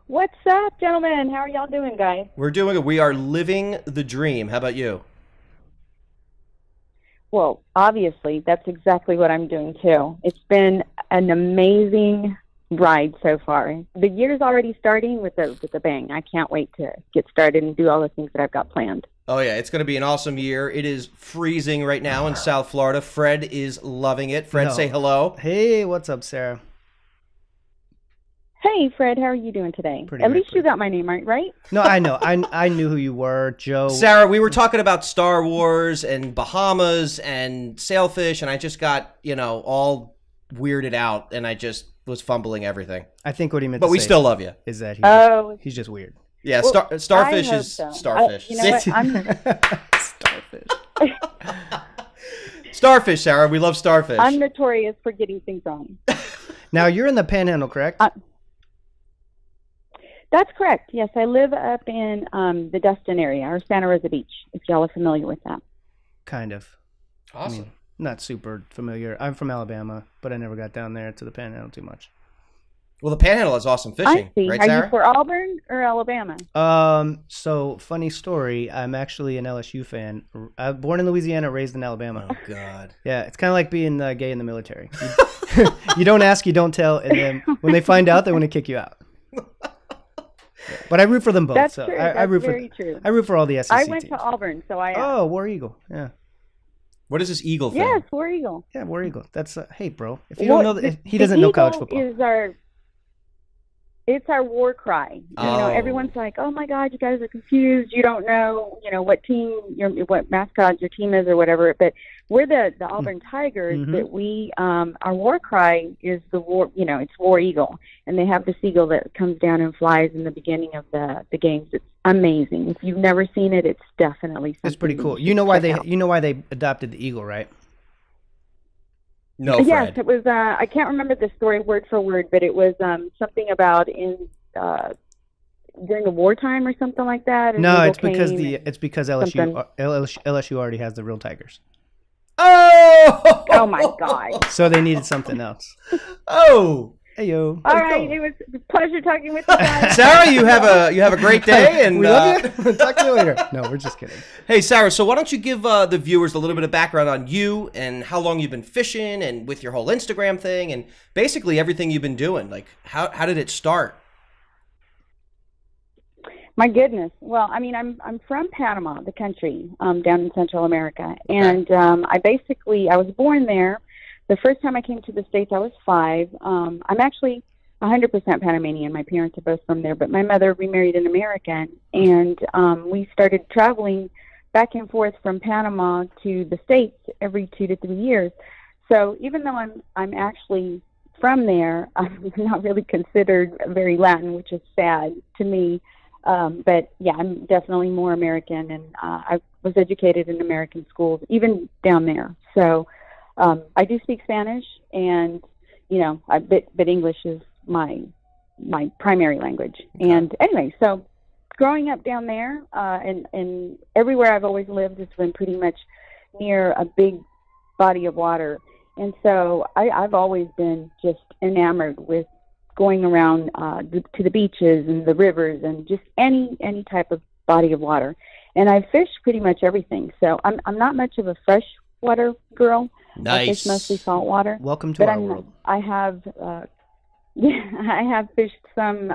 What's up, gentlemen? How are y'all doing, guys? We're doing it. We are living the dream. How about you? Well, obviously, that's exactly what I'm doing too. It's been an amazing ride so far. The year's already starting with a bang. I can't wait to get started and do all the things that I've got planned. Oh, yeah. It's going to be an awesome year. It is freezing right now in South Florida. Fred is loving it. Fred, say hello. Hey, what's up, Sarah? Hey, Fred, how are you doing today? At least you got my name right? No, I know. I knew who you were, Joe. Sarah, we were talking about Star Wars and Bahamas and sailfish, and I just got, all weirded out, and I just was fumbling everything. I think what he meant but to we say still love you. Is that he's just weird. Yeah, well, starfish is so. starfish. You know what? Starfish. Starfish, Sarah. We love starfish. I'm notorious for getting things wrong. Now, you're in the Panhandle, correct? That's correct. Yes, I live up in the Destin area, or Santa Rosa Beach, if y'all are familiar with that. Kind of. Awesome. I mean, not super familiar. I'm from Alabama, but I never got down there to the Panhandle too much. Well, the Panhandle has awesome fishing, I see. right, Are Sarah? you for Auburn or Alabama? So funny story. I'm actually an LSU fan. I'm born in Louisiana, raised in Alabama. Oh God. Yeah, it's kind of like being gay in the military. You don't ask, you don't tell, and then when they find out, they want to kick you out. But I root for them both. That's so true. I root very for true. I root for all the SEC I went teams. to Auburn, so I. Oh, War Eagle. Yeah. What is this eagle thing? Yes, War Eagle. Yeah, War Eagle. That's hey, bro. If you don't know, he doesn't know college football. It's our war cry. Oh. Everyone's like, "Oh my God, you guys are confused. You don't know, what team, what mascot your team is, or whatever." But we're the Auburn Tigers. Mm-hmm. But we, our war cry is the war. It's War Eagle, and they have this eagle that comes down and flies in the beginning of the games. It's amazing. If you've never seen it, it's definitely something. It's pretty cool. You know why they adopted the eagle, right? No, Fred. Yes, it was. I can't remember the story word for word, but it was something about during the wartime or something like that. No, it's because LSU already has the real Tigers. Oh! Oh my God! So they needed something else. Oh! Hey yo! All right, it was a pleasure talking with you guys. Sarah, you have a great day, and we love you. Talk to you later. No, we're just kidding. Hey, Sarah. So why don't you give the viewers a little bit of background on you and how long you've been fishing, and with your whole Instagram thing, and basically everything you've been doing. Like, how did it start? My goodness. Well, I mean, I'm from Panama, the country, down in Central America, and I was born there. The first time I came to the States, I was 5. I'm actually 100% Panamanian. My parents are both from there, but my mother remarried an American, and we started traveling back and forth from Panama to the States every 2 to 3 years. So even though I'm actually from there, I'm not really considered very Latin, which is sad to me. But yeah, I'm definitely more American, and I was educated in American schools, even down there. So I do speak Spanish, and but English is my primary language. Okay. And anyway, so growing up down there, and everywhere I've always lived has been pretty much near a big body of water, and so I've always been just enamored with going around to the beaches and the rivers and just any type of body of water. And I fish pretty much everything. So I'm not much of a freshwater girl. Nice. I fish mostly saltwater. Welcome to our world. I have I have fished some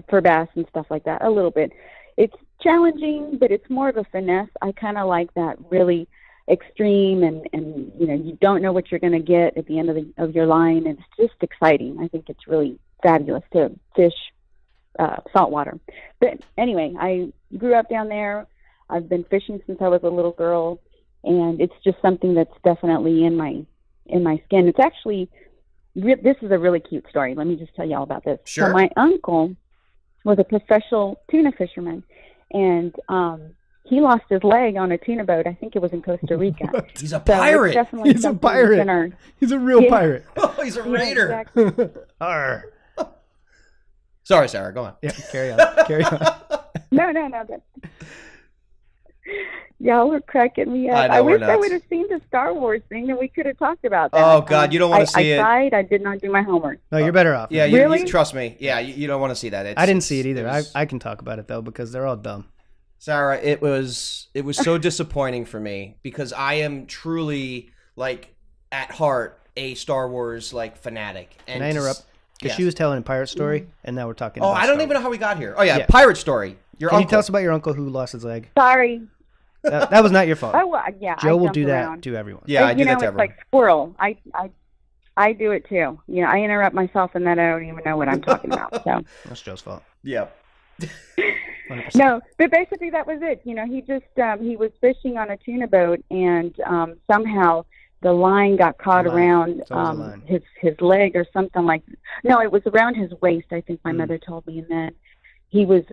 for bass and stuff like that a little bit. It's challenging, but it's more of a finesse. I kind of like that really extreme, and you don't know what you're going to get at the end of your line, and it's just exciting. I think it's really fabulous to fish saltwater. But anyway, I grew up down there. I've been fishing since I was a little girl, and it's just something that's definitely in my skin. It's actually this is a really cute story. Let me just tell you all about this. Sure. So my uncle was a professional tuna fisherman, and he lost his leg on a tuna boat. I think it was in Costa Rica. He's a pirate. He's a pirate. He's a real pirate. Oh, he's a raider. Yeah, exactly. Arr. Sorry, Sarah. Go on. Yeah, carry on. Carry on. No. Y'all were cracking me up. I know, I we're wish I nuts. would have seen the Star Wars thing, and we could have talked about that. Oh God, you don't want to see I it. tried. I did not do my homework. No, you're better off. Yeah, man. you Really? trust me. Yeah, you don't want to see that. I didn't see it either. was- I can talk about it though because they're all dumb. Sarah, it was so disappointing for me because I am truly like at heart a Star Wars like fanatic. And Can I interrupt? Because Yes. she was telling a pirate story, and now we're talking. Oh, about I don't Star even know Wars. how we got here. Oh yeah, Yeah. pirate story. Your Can you uncle. tell us about your uncle who lost his leg? Sorry. That was not your fault. Oh, well, yeah. Joe I will jump do that around. to everyone. Yeah, I do you know, that to it's everyone. like squirrel. I do it too. You know, I interrupt myself, and then I don't even know what I'm talking about. So. That's Joe's fault. Yeah. 100%. No, but basically that was it. You know, he just he was fishing on a tuna boat, and somehow the line got caught Line. around It's always a line. his leg or something like. No, it was around his waist. I think my mother told me, and then he was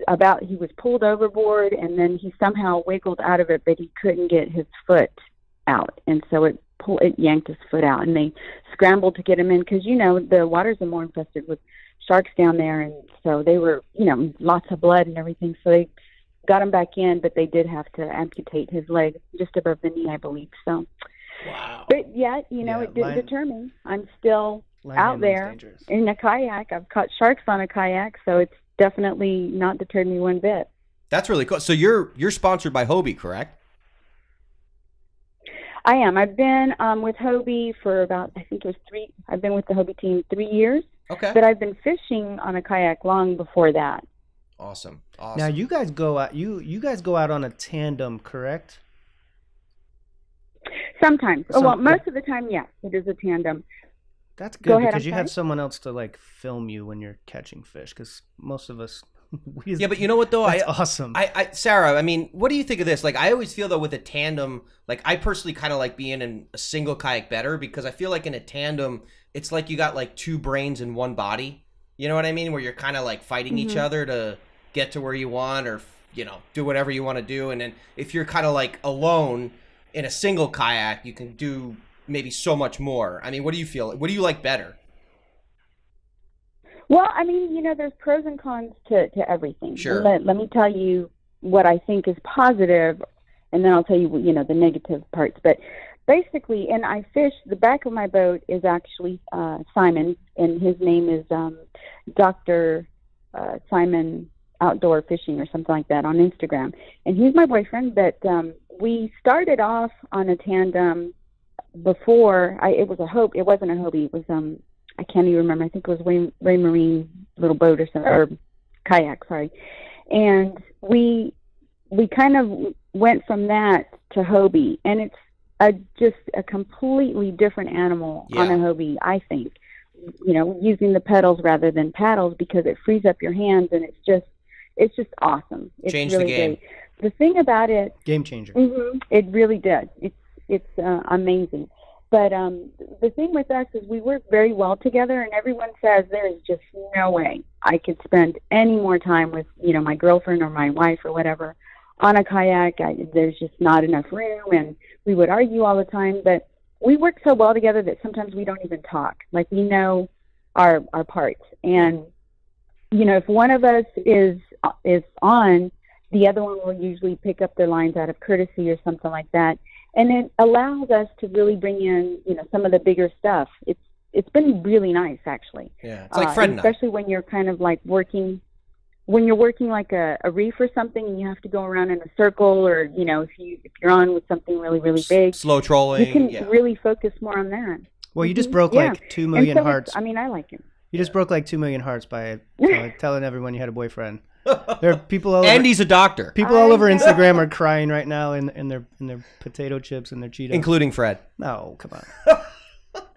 pulled overboard, and then he somehow wiggled out of it, but he couldn't get his foot out, and so it yanked his foot out, and they scrambled to get him in because you know the waters are more infested with sharks down there, and so they were, you know, lots of blood and everything. So they got him back in, but they did have to amputate his leg just above the knee, I believe. So, Wow. but yet, you know, Yeah, it didn't line- deter me. I'm still Line out handling's there dangerous. in a kayak. I've caught sharks on a kayak, so it's definitely not deterred me one bit. That's really cool. So you're sponsored by Hobie, correct? I am. I've been with Hobie for about, I think it was I've been with the Hobie team 3 years. Okay. But I've been fishing on a kayak long before that. Awesome. Awesome. Now you guys go out. You guys go out on a tandem, correct? Sometimes. Most of the time, yes, it is a tandem. That's good Go ahead, because I'm you have sorry. someone else to like film you when you're catching fish. Because most of us, Yeah, but you know what though? that's awesome. Sarah, I mean, what do you think of this? Like, I always feel though with a tandem, like I personally kind of like being in a single kayak better because I feel like in a tandem, it's like you got like two brains in one body. You know what I mean? Where you're kind of like fighting each other to get to where you want or, you know, do whatever you want to do. And then if you're kind of like alone in a single kayak, you can do maybe so much more. I mean, what do you feel? What do you like better? Well, I mean, you know, there's pros and cons to everything. Sure. Let me tell you what I think is positive, and then I'll tell you, you know, the negative parts. But basically, and I fish, the back of my boat is actually Simon, and his name is Dr. Simon Outdoor Fishing or something like that on Instagram. And he's my boyfriend, but we started off on a tandem before. It was a Hobie. It wasn't a Hobie. It was I can't even remember. I think it was Ray Marine little boat or something, or kayak, sorry. And we kind of went from that to Hobie, and it's just a completely different animal on a Hobie, I think. You know, using the pedals rather than paddles because it frees up your hands, and it's just awesome. It's Changed the really game. great. The thing about it, Game changer. it really did. It's amazing. But the thing with us is we work very well together, and everyone says there is just no way I could spend any more time with, you know, my girlfriend or my wife or whatever on a kayak. There's just not enough room, and we would argue all the time. But we work so well together that sometimes we don't even talk. Like, we know our parts. And, you know, if one of us is on, the other one will usually pick up their lines out of courtesy or something like that. And it allows us to really bring in, you know, some of the bigger stuff. It's been really nice, actually. Yeah, it's like Fred and I. Especially when you're kind of like working like a reef or something, and you have to go around in a circle, or, you know, if you're on with something really, really big, Slow trolling. you can really focus more on that. Well, you just broke Yeah. like 2 million And so hearts. I mean, I like it. You just broke like 2 million hearts by telling everyone you had a boyfriend. There are people all over, And he's a doctor, people all over I know. Instagram are crying right now in their potato chips and their Cheetos. including Fred. No, come on.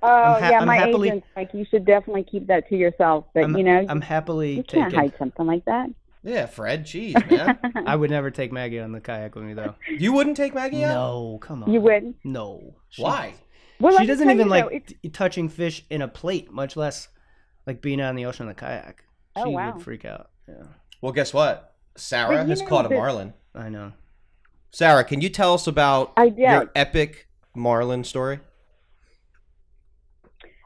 Oh, yeah, I'm my happily- agent's like, you should definitely keep that to yourself. But, I'm, you know, I'm happily you can't taken. hide something like that. Yeah, Fred. Jeez, man. I would never take Maggie on the kayak with me though. You wouldn't take Maggie out? No, come on. You wouldn't? No. Why? Well, let She me doesn't tell even you, like though, it's- touching fish in a plate, much less like being out in the ocean on a kayak. She Oh, wow. would freak out. Yeah, Well, guess what? Sarah But you has know caught a that- marlin. I know. Sarah, can you tell us about I did. your epic marlin story?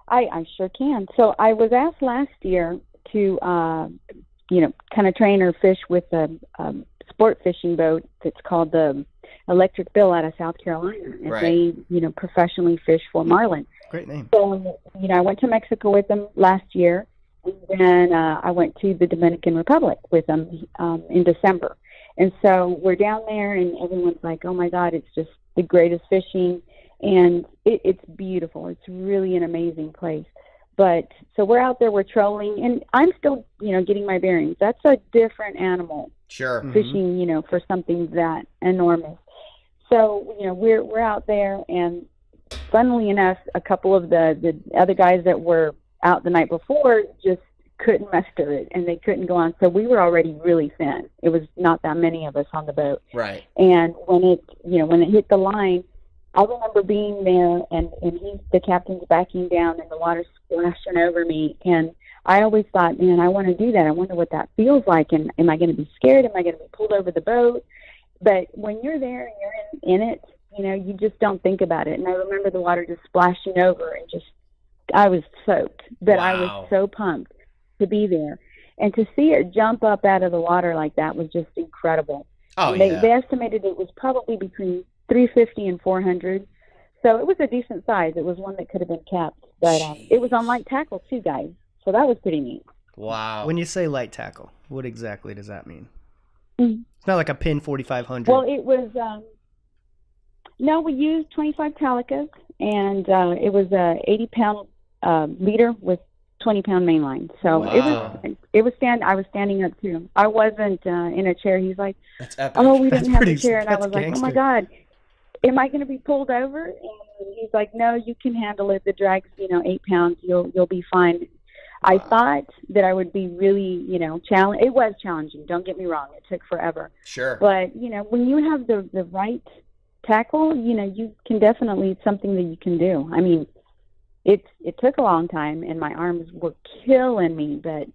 I sure can. So I was asked last year to, you know, kind of train or fish with a sport fishing boat that's called the Electric Bill out of South Carolina, and Right. they, professionally fish for marlin. Great name. So, I went to Mexico with them last year, and then I went to the Dominican Republic with them in December. And so we're down there, and everyone's like, oh, my God, it's just the greatest fishing, and it's beautiful. It's really an amazing place. But so we're out there, we're trolling, and I'm still, getting my bearings. That's a different animal. Sure. Fishing, for something that enormous. So, we're out there, and funnily enough, a couple of the other guys that were out the night before just couldn't muster it, and they couldn't go on. So we were already really thin. It was not that many of us on the boat. Right. And when it hit the line, I remember being there, and the captain's backing down, and the water's splashing over me, and I always thought, man, I want to do that. I wonder what that feels like, and am I going to be scared? Am I going to be pulled over the boat? But when you're there and you're in it, you just don't think about it. And I remember the water just splashing over, and I was soaked, but I was so pumped to be there. And to see it jump up out of the water like that was just incredible. Oh, They estimated it was probably between 350 and 400. So it was a decent size. It was one that could have been kept. But it was on light tackle too, guys. So that was pretty neat. Wow. When you say light tackle, what exactly does that mean? It's not like a pin 4500. Well, it was, no, we used 25 Talicas, and it was a 80-pound leader with 20-pound mainline. So it was I was standing up too. I wasn't in a chair. He's like, That's epic. oh, we didn't have a chair. And I that's was like, gangster. oh my God, am I going to be pulled over? And he's like, no, you can handle it. The drag's, 8 pounds. You'll be fine. I thought that I would be really, challenged. It was challenging. Don't get me wrong. It took forever. Sure. But, when you have the right tackle, you can definitely, it's something that you can do. I mean, it took a long time, and my arms were killing me, but,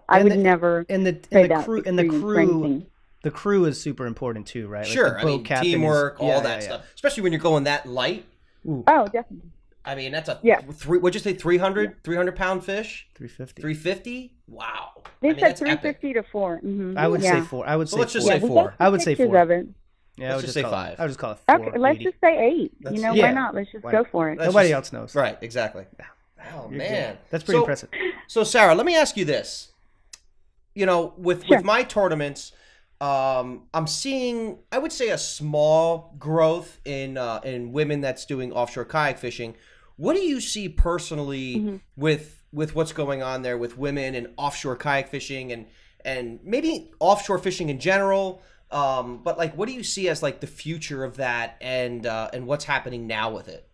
I would never trade that experience for anything. The crew is super important too, right? Sure. Like the boat captain teamwork, all that stuff. Especially when you're going that light. Ooh. Oh, definitely. I mean, that's what'd you say, 300-pound fish? 350. 350? Wow. They said that's 350 epic. to 4. Mm-hmm. I would say 4. I would say let's just 4. say 4. I would say 4. Of it. Yeah, Let's I would just say call 5. It, I would just call it 4. Okay, let's just say 8. Why not? Let's just go for it. Nobody else knows. Right, exactly. Oh, You're man. good. That's pretty impressive. So, Sarah, let me ask you this. With my tournaments, I'm seeing, I would say, a small growth in women that's doing offshore kayak fishing. What do you see personally with what's going on there with women and offshore kayak fishing and maybe offshore fishing in general? But like, what do you see as like the future of that and what's happening now with it?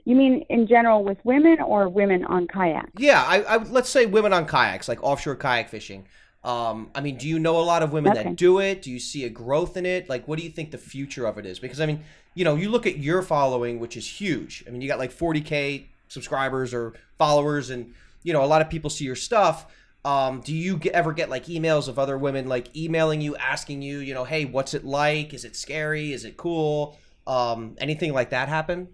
You mean in general with women or women on kayaks? Yeah, I let's say women on kayaks, like offshore kayak fishing. I mean, do you know a lot of women that do it? Do you see a growth in it? Like, what do you think the future of it is? Because, I mean, you look at your following, which is huge. I mean, you got like 40K subscribers or followers, and, a lot of people see your stuff. Do you ever get like emails of other women like emailing you, asking you, hey, what's it like? Is it scary? Is it cool? Anything like that happen?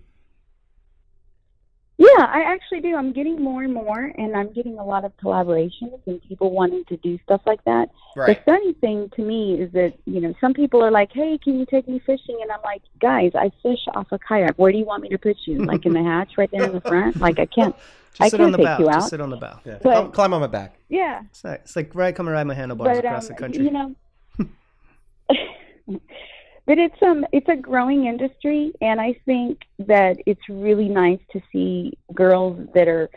Yeah, I actually do. I'm getting more and more, and I'm getting a lot of collaborations and people wanting to do stuff like that. Right. The funny thing to me is that, some people are like, hey, can you take me fishing? And I'm like, guys, I fish off a kayak. Where do you want me to put you? Like in the hatch right there in the front? Like, I can't. Just sit on the bow. You out. Just sit on the bow. Yeah. But, Climb on my back. Yeah. It's like come and ride my handlebars across the country. But it's a growing industry, and I think that it's really nice to see girls that are,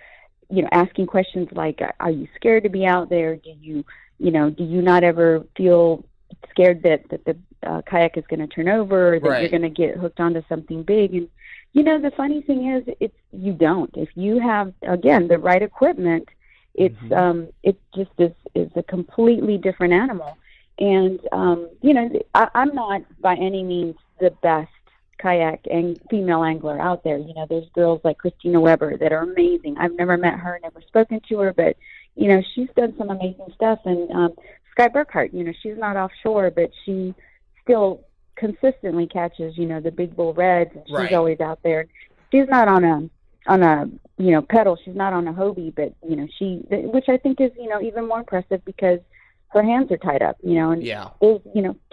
asking questions like, are you scared to be out there? Do you not ever feel scared that the kayak is going to turn over, or that you're going to get hooked onto something big? And, the funny thing is, you don't. If you have, again, the right equipment, it just is a completely different animal. And, I'm not by any means the best kayak and female angler out there. There's girls like Christina Weber that are amazing. I've never met her, never spoken to her, but, she's done some amazing stuff. And Sky Burkhart, she's not offshore, but she still consistently catches, the big bull reds, and she's always out there. She's not on a pedal. She's not on a Hobie, but, which I think is, even more impressive because her hands are tied up, and there's,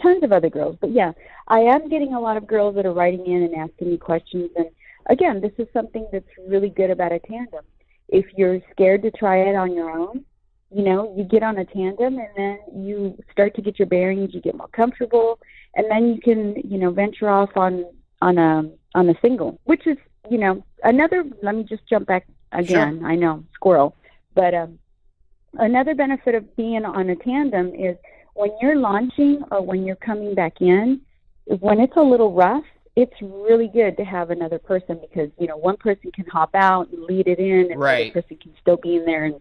tons of other girls. But yeah, I am getting a lot of girls that are writing in and asking me questions. And again, this is something that's really good about a tandem. If you're scared to try it on your own, you get on a tandem and then you start to get your bearings, you get more comfortable, and then you can, venture off on a single, which is, another, let me just jump back again. Sure. I know, squirrel. But another benefit of being on a tandem is when you're launching or when you're coming back in, when it's a little rough, it's really good to have another person because, one person can hop out and lead it in and the other person can still be in there and,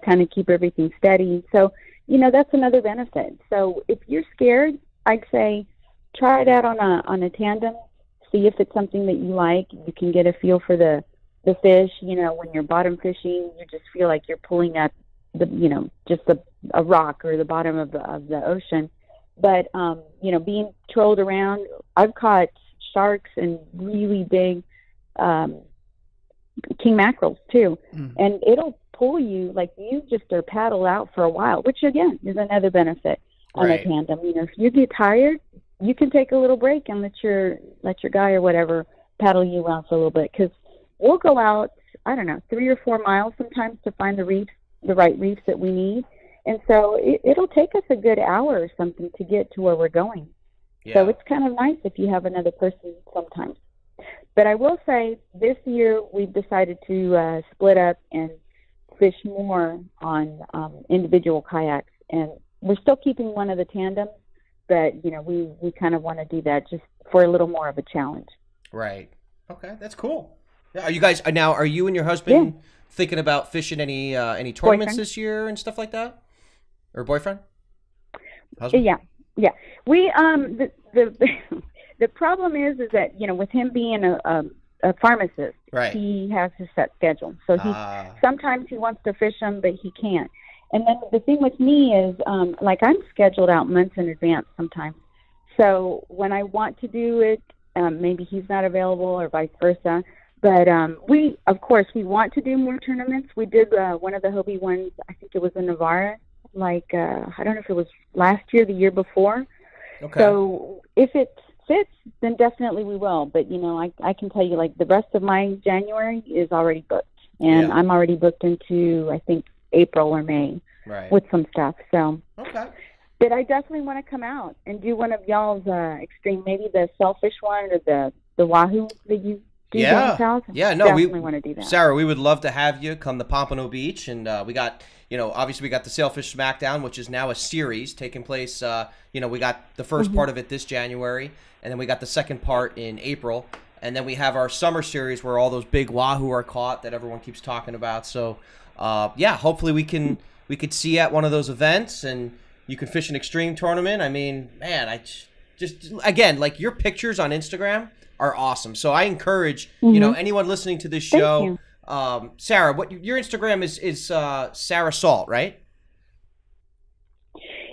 kind of keep everything steady. So, that's another benefit. So if you're scared, I'd say try it out on a tandem, see if it's something that you like. You can get a feel for the fish, when you're bottom fishing, you just feel like you're pulling up just a rock or the bottom of the ocean. But, being trolled around, I've caught sharks and really big king mackerels too. And it'll pull you, like you just are paddle out for a while, which again is another benefit on a tandem. If you get tired, you can take a little break and let your guy or whatever paddle you out for a little bit, because we'll go out, I don't know, 3 or 4 miles sometimes to find the right reefs that we need. And so it'll take us a good hour or something to get to where we're going. Yeah. So it's kind of nice if you have another person sometimes. But I will say this year we've decided to split up and fish more on individual kayaks. And we're still keeping one of the tandems, but, we kind of want to do that just for a little more of a challenge. Right. Okay, that's cool. Are you guys, are you and your husband thinking about fishing any tournaments this year and stuff like that? Or boyfriend? Husband? Yeah. We, the problem is that, with him being a pharmacist, he has his set schedule. So sometimes he wants to fish them, but he can't. And then the thing with me is, I'm scheduled out months in advance sometimes. So when I want to do it, maybe he's not available or vice versa. But we want to do more tournaments. We did one of the Hobie ones, I think it was in Navarre, I don't know if it was last year, the year before. Okay. So if it fits, then definitely we will. But, I can tell you, the rest of my January is already booked. And I'm already booked into, I think, April or May with some stuff. So, but I definitely want to come out and do one of y'all's extreme, maybe the shellfish one or the wahoo that you do down south. Yeah, no, definitely want to do that. Sarah, we would love to have you come to Pompano Beach, and we got, obviously we got the Sailfish Smackdown, which is now a series taking place. We got the first part of it this January, and then we got the second part in April, and then we have our summer series where all those big wahoo are caught that everyone keeps talking about. So, hopefully we could see you at one of those events, and you can fish an extreme tournament. I mean, man, I just again, your pictures on Instagram are awesome. So I encourage anyone listening to this show. Sarah, what your Instagram is Sara Salt, right?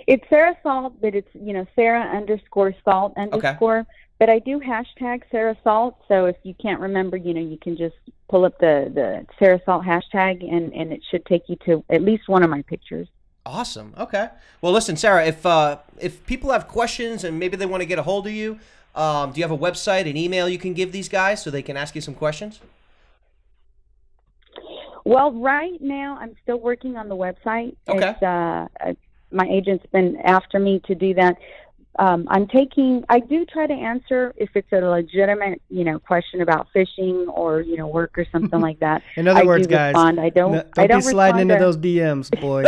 It's Sara Salt, but it's Sarah_Salt_. Okay. But I do hashtag Sara Salt, so if you can't remember, you can just pull up the Sara Salt hashtag, and it should take you to at least one of my pictures. Awesome. Okay. Well, listen, Sarah, if people have questions and maybe they want to get a hold of you, do you have a website, an email you can give these guys so they can ask you some questions? Well, right now I'm still working on the website. Okay. My agent's been after me to do that. I do try to answer if it's a legitimate, question about fishing or, work or something like that. In other words, guys, don't be sliding into those DMs, boys.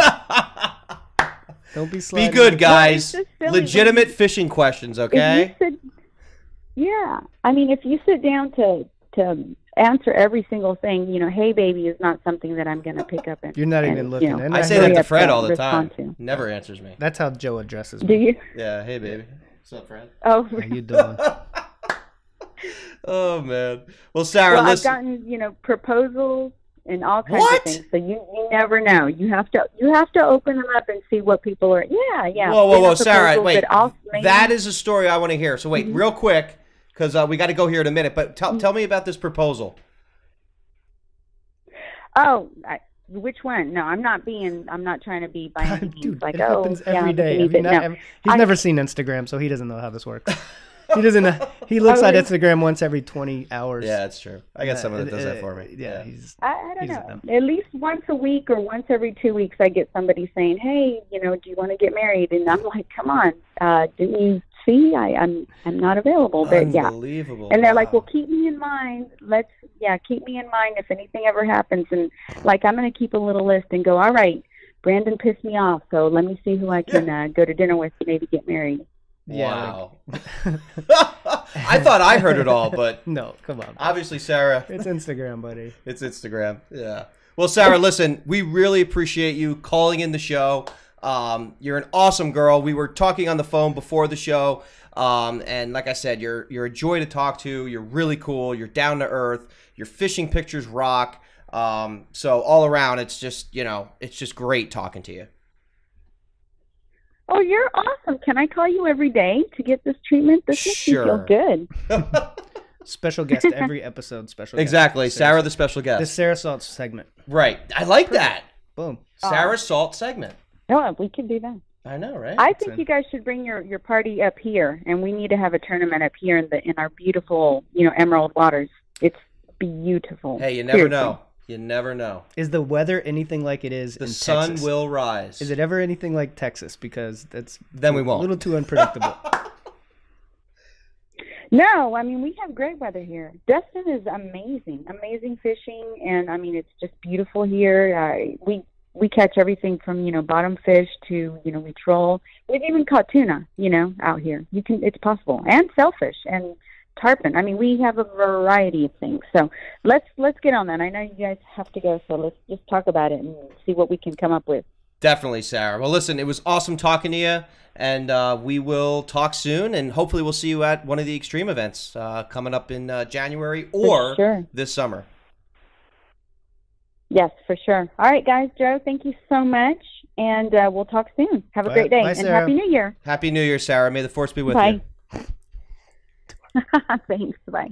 Don't be sliding. Be good, guys. Legitimate fishing questions, okay? I mean, if you sit down to answer every single thing, hey baby is not something that I'm going to pick up. You're not even looking. I say that to Fred all the time. Never answers me. That's how Joe addresses me. Do you? Yeah. Hey baby. What's up, Fred? Oh, how you doing? Oh man. Well, Sarah, listen. I've gotten proposals and all kinds of things. So you never know. You have to open them up and see what people are. Yeah. Whoa, Sarah. Wait. That is a story I want to hear. So wait, real quick. Because we got to go here in a minute, but tell me about this proposal. Oh, Which one? No, I'm not trying to be by any means Dude, like, it happens every day. look at me, but no. He's never seen Instagram, so he doesn't know how this works. He doesn't know. He looks at Instagram once every 20 hours. Yeah, that's true. I got someone that does that for me. Yeah, I don't know. At least once a week or once every 2 weeks, I get somebody saying, "Hey, do you want to get married?" And I'm like, "Come on, didn't you see? I'm not available." But Unbelievable. And they're like, "Well, keep me in mind. Keep me in mind if anything ever happens." And like, I'm going to keep a little list and go, "All right, Brandon pissed me off, so let me see who I can go to dinner with and maybe get married." Yeah. Wow. I thought I heard it all, but no, come on. Obviously, Sarah. It's Instagram, buddy. It's Instagram. Yeah. Well, Sarah, listen, we really appreciate you calling in the show. You're an awesome girl. We were talking on the phone before the show, and like I said, you're a joy to talk to. You're really cool. You're down to earth. Your fishing pictures rock. So all around, it's just it's just great talking to you. Oh, you're awesome. Can I call you every day to get this treatment? This makes me feel good. Special guest every episode. Special exactly. guest. Sarah, the special guest. The Sara Salt segment. Right. I like that. Boom. Sara Salt segment. Oh, we could do that. I know, right? I think you guys should bring your party up here, and we need to have a tournament up here in our beautiful, emerald waters. It's beautiful. Hey, you never know. You never know. Is the weather anything like it is in Texas? The sun will rise. Is it ever anything like Texas? Because then we won't. A little too unpredictable. No, I mean, we have great weather here. Destin is amazing fishing, and I mean, it's just beautiful here. We catch everything from bottom fish to we troll. We've even caught tuna out here. It's possible, and shellfish and tarpon. I mean, we have a variety of things. So let's get on that. I know you guys have to go, so let's just talk about it and see what we can come up with. Definitely, Sarah. Well, listen, it was awesome talking to you, and we will talk soon, and hopefully we'll see you at one of the extreme events coming up in January or this summer. Yes, for sure. All right, guys. Joe, thank you so much, and we'll talk soon. Have a great day, and Happy New Year. Happy New Year, Sarah. May the force be with you. Thanks. Bye.